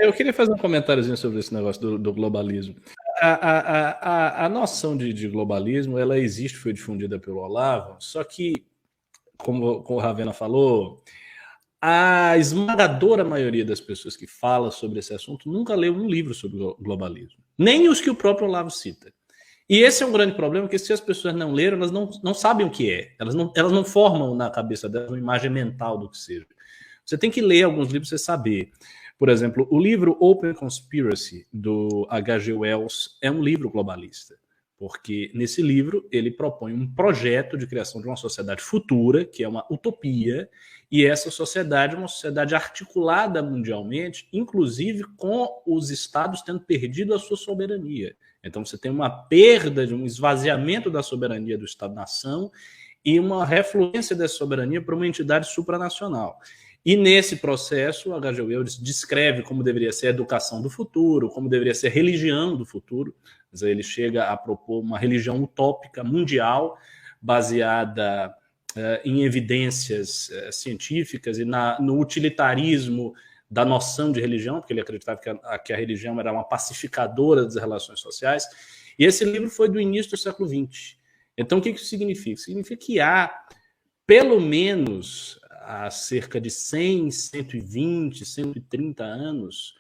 eu queria fazer um comentáriozinho sobre esse negócio do globalismo. A noção de globalismo, ela existe, foi difundida pelo Olavo, só que, como o Ravena falou, a esmagadora maioria das pessoas que fala sobre esse assunto nunca leu um livro sobre globalismo, nem os que o próprio Olavo cita. E esse é um grande problema, porque se as pessoas não leram, elas não sabem o que é. Elas não formam na cabeça delas uma imagem mental do que seja. Você tem que ler alguns livros para você saber. Por exemplo, o livro Open Conspiracy, do H.G. Wells, é um livro globalista. Porque nesse livro ele propõe um projeto de criação de uma sociedade futura, que é uma utopia, e essa sociedade é uma sociedade articulada mundialmente, inclusive com os estados tendo perdido a sua soberania. Então você tem uma perda, um esvaziamento da soberania do Estado-nação e uma refluência dessa soberania para uma entidade supranacional. E nesse processo, o H.G. Wells descreve como deveria ser a educação do futuro, como deveria ser a religião do futuro. Ele chega a propor uma religião utópica mundial, baseada em evidências científicas e no utilitarismo da noção de religião, porque ele acreditava que a religião era uma pacificadora das relações sociais. E esse livro foi do início do século XX. Então, o que isso significa? Significa que há, pelo menos, há cerca de 100, 120, 130 anos,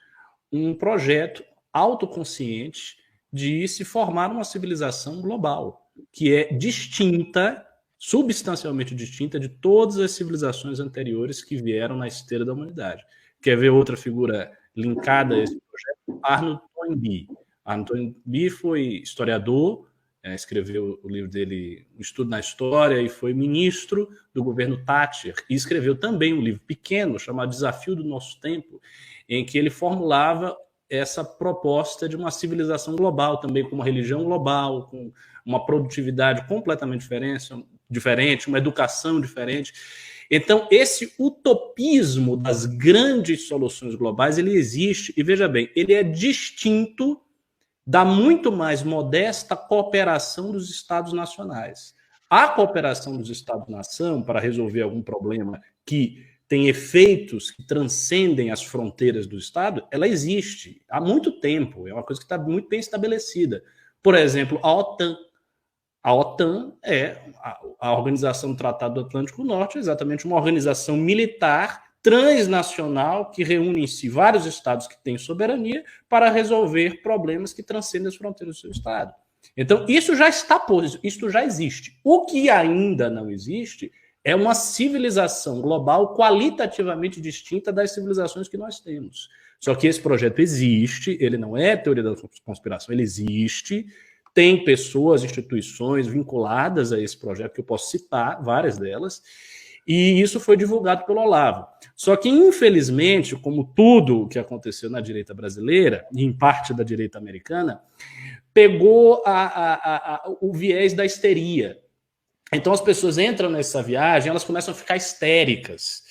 um projeto autoconsciente de se formar uma civilização global, que é distinta, substancialmente distinta, de todas as civilizações anteriores que vieram na esteira da humanidade. Quer ver outra figura linkada a esse projeto? Arnold Toynbee. Arnold Toynbee foi historiador, escreveu o livro dele, Um Estudo na História, e foi ministro do governo Thatcher, e escreveu também um livro pequeno chamado Desafio do Nosso Tempo, em que ele formulava essa proposta de uma civilização global, também com uma religião global, com uma produtividade completamente diferente, uma educação diferente. Então, esse utopismo das grandes soluções globais, ele existe, e veja bem, ele é distinto da muito mais modesta cooperação dos Estados nacionais. A cooperação dos Estados-nação para resolver algum problema que tem efeitos que transcendem as fronteiras do Estado, ela existe há muito tempo, é uma coisa que está muito bem estabelecida. Por exemplo, a OTAN. A OTAN é a Organização do Tratado do Atlântico Norte, exatamente uma organização militar transnacional que reúne em si vários estados que têm soberania para resolver problemas que transcendem as fronteiras do seu estado. Então, isso já está posto, isso já existe. O que ainda não existe é uma civilização global qualitativamente distinta das civilizações que nós temos. Só que esse projeto existe, ele não é teoria da conspiração, ele existe, tem pessoas, instituições vinculadas a esse projeto, que eu posso citar, várias delas, e isso foi divulgado pelo Olavo. Só que, infelizmente, como tudo o que aconteceu na direita brasileira, e em parte da direita americana, pegou o viés da histeria. Então, as pessoas entram nessa viagem, elas começam a ficar histéricas.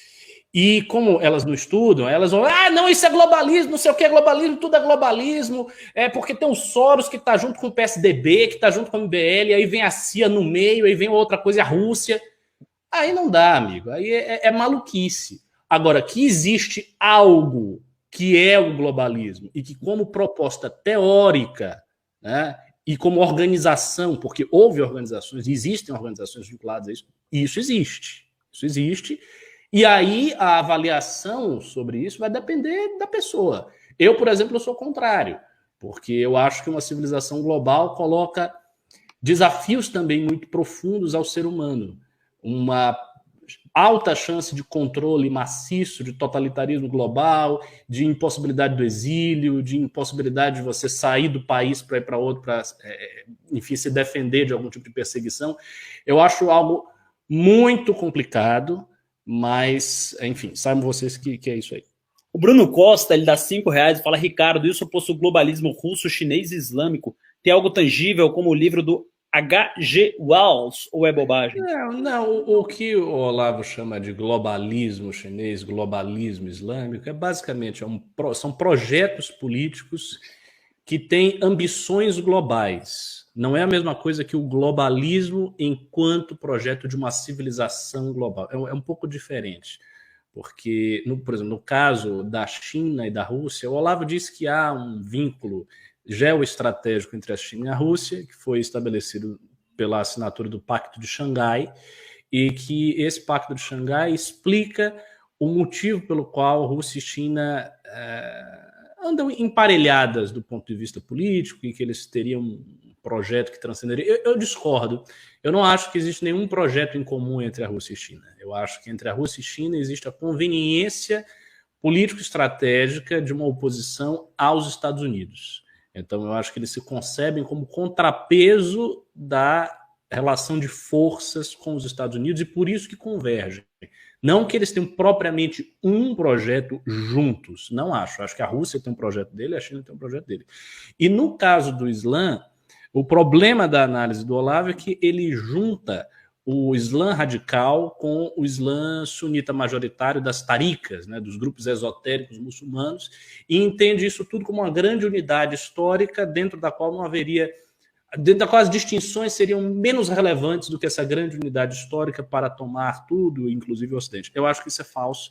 E como elas não estudam, elas vão, não, isso é globalismo, não sei o que é globalismo, tudo é globalismo, porque tem o Soros que está junto com o PSDB, que está junto com o MBL, aí vem a CIA no meio, aí vem outra coisa, a Rússia. Aí não dá, amigo, aí é maluquice. Agora, que existe algo que é o globalismo e que, como proposta teórica, né, e como organização, porque houve organizações, existem organizações vinculadas a isso, isso existe. Isso existe. E aí a avaliação sobre isso vai depender da pessoa. Eu, por exemplo, eu sou contrário, porque eu acho que uma civilização global coloca desafios também muito profundos ao ser humano. Uma alta chance de controle maciço, de totalitarismo global, de impossibilidade do exílio, de impossibilidade de você sair do país para ir para outro, para, enfim, se defender de algum tipo de perseguição. Eu acho algo muito complicado, mas, enfim, saibam vocês que é isso aí. O Bruno Costa, ele dá R$5 e fala: Ricardo, isso oposto ao globalismo russo, chinês e islâmico, tem algo tangível como o livro do H.G. Wells, ou é bobagem? Não, o que o Olavo chama de globalismo chinês, globalismo islâmico, é basicamente são projetos políticos que têm ambições globais. Não é a mesma coisa que o globalismo enquanto projeto de uma civilização global. É um pouco diferente. Porque, por exemplo, no caso da China e da Rússia, o Olavo disse que há um vínculo geoestratégico entre a China e a Rússia, que foi estabelecido pela assinatura do Pacto de Xangai, e que esse Pacto de Xangai explica o motivo pelo qual Rússia e China andam emparelhadas do ponto de vista político e que eles teriam um projeto que transcenderia. Eu discordo. Eu não acho que existe nenhum projeto em comum entre a Rússia e a China. Eu acho que entre a Rússia e a China existe a conveniência político-estratégica de uma oposição aos Estados Unidos. Então, eu acho que eles se concebem como contrapeso da relação de forças com os Estados Unidos e por isso que convergem. Não que eles tenham propriamente um projeto juntos, não acho. Acho que a Rússia tem um projeto dele, a China tem um projeto dele. E no caso do Islã, o problema da análise do Olavo é que ele junta o Islã radical com o Islã sunita majoritário das taricas, né, dos grupos esotéricos muçulmanos, e entende isso tudo como uma grande unidade histórica dentro da qual não haveria, dentro da qual as distinções seriam menos relevantes do que essa grande unidade histórica para tomar tudo, inclusive o Ocidente. Eu acho que isso é falso,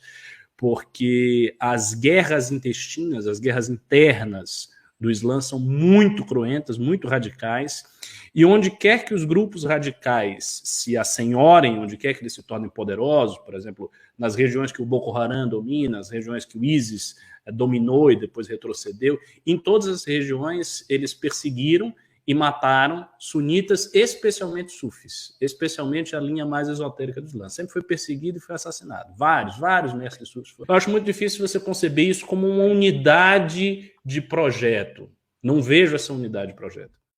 porque as guerras intestinas, as guerras internas do Islã são muito cruentas, muito radicais, e onde quer que os grupos radicais se assenhorem, onde quer que eles se tornem poderosos, por exemplo, nas regiões que o Boko Haram domina, as regiões que o ISIS dominou e depois retrocedeu, em todas as regiões eles perseguiram e mataram sunitas, especialmente sufis, especialmente a linha mais esotérica do Islã. Sempre foi perseguido e foi assassinado. Vários mestres sufis foram. Eu acho muito difícil você conceber isso como uma unidade de projeto. Não vejo essa unidade de projeto.